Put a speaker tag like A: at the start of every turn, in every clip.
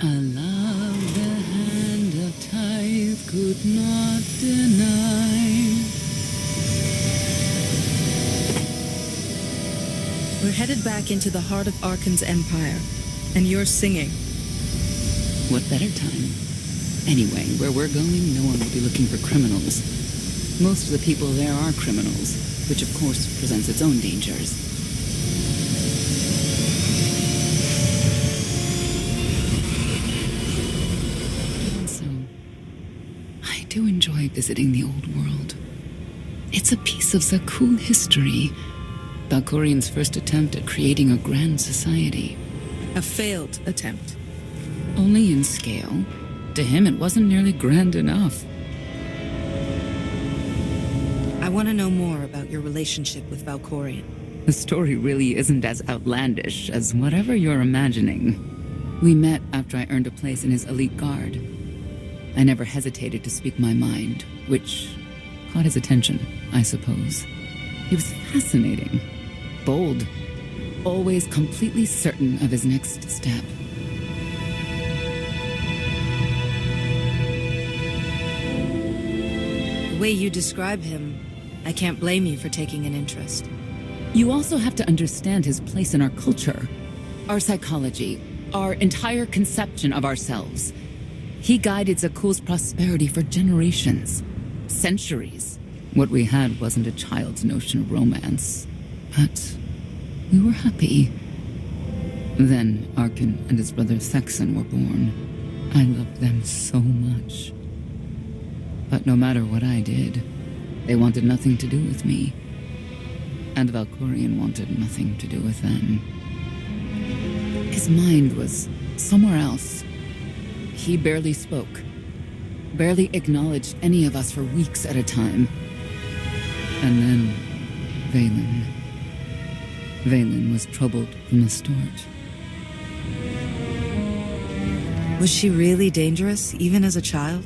A: I love the hand of tithe could not deny.
B: We're headed back into the heart of Arkan's empire, and you're singing.
A: What better time? Anyway, where we're going, no one will be looking for criminals. Most of the people there are criminals, which of course presents its own dangers. Also, I do enjoy visiting the old world. It's a piece of Zakul history. Valkorian's first attempt at creating a grand society.
B: A failed attempt.
A: Only in scale. To him, it wasn't nearly grand enough.
B: I want to know more about your relationship with Valkorian.
A: The story really isn't as outlandish as whatever you're imagining. We met after I earned a place in his elite guard. I never hesitated to speak my mind, which caught his attention, I suppose. He was fascinating, bold, always completely certain of his next step.
B: The way you describe him, I can't blame you for taking an interest.
A: You also have to understand his place in our culture, our psychology, our entire conception of ourselves. He guided Zakul's prosperity for generations, centuries. What we had wasn't a child's notion of romance, but we were happy. Then Arkan and his brother Thexan were born. I loved them so much. But no matter what I did, they wanted nothing to do with me. And Valkorian wanted nothing to do with them. His mind was somewhere else. He barely spoke, barely acknowledged any of us for weeks at a time. And then, Vaylin. Vaylin was troubled from the start.
B: Was she really dangerous, even as a child?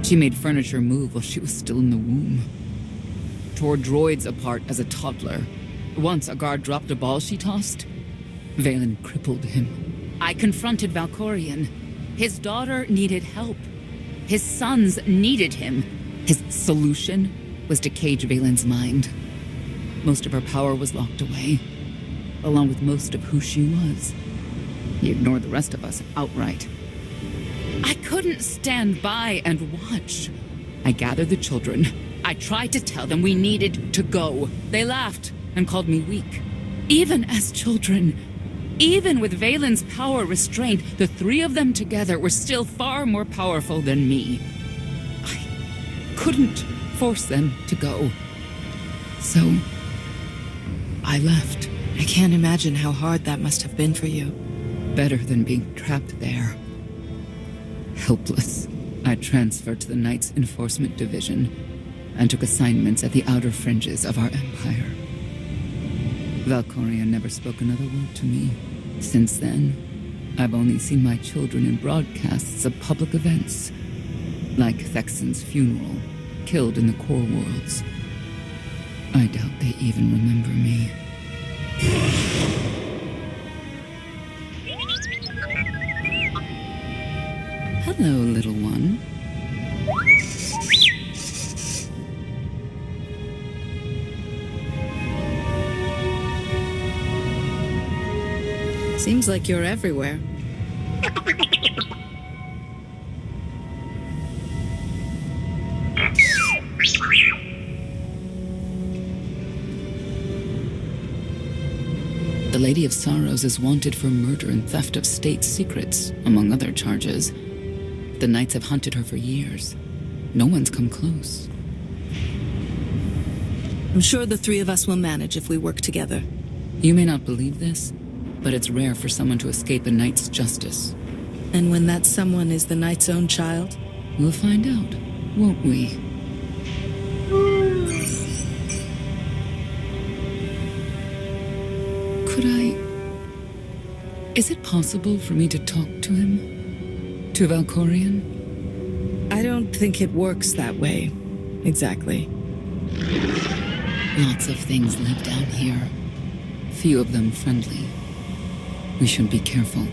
A: She made furniture move while she was still in the womb. Tore droids apart as a toddler. Once a guard dropped a ball she tossed. Vaylin crippled him. I confronted Valkorian. His daughter needed help. His sons needed him. His solution was to cage Vaylin's mind. Most of her power was locked away, along with most of who she was. He ignored the rest of us outright. I couldn't stand by and watch. I gathered the children. I tried to tell them we needed to go. They laughed and called me weak. Even as children, even with Vaylin's power restrained, the three of them together were still far more powerful than me. I couldn't force them to go. So, I left.
B: I can't imagine how hard that must have been for you.
A: Better than being trapped there. Helpless, I transferred to the Knights Enforcement Division and took assignments at the outer fringes of our empire. Valkorian never spoke another word to me. Since then, I've only seen my children in broadcasts of public events, like Thexan's funeral, killed in the core worlds. I doubt they even remember me. Hello, little one.
B: Seems like you're everywhere.
A: The Lady of Sorrows is wanted for murder and theft of state secrets, among other charges. The Knights have hunted her for years. No one's come close.
B: I'm sure the three of us will manage if we work together.
A: You may not believe this, but it's rare for someone to escape a knight's justice.
B: And when that someone is the knight's own child?
A: We'll find out, won't we? Could I... Is it possible for me to talk to him? To Valkorian?
B: I don't think it works that way, exactly.
A: Lots of things live down here. Few of them friendly. We should be careful.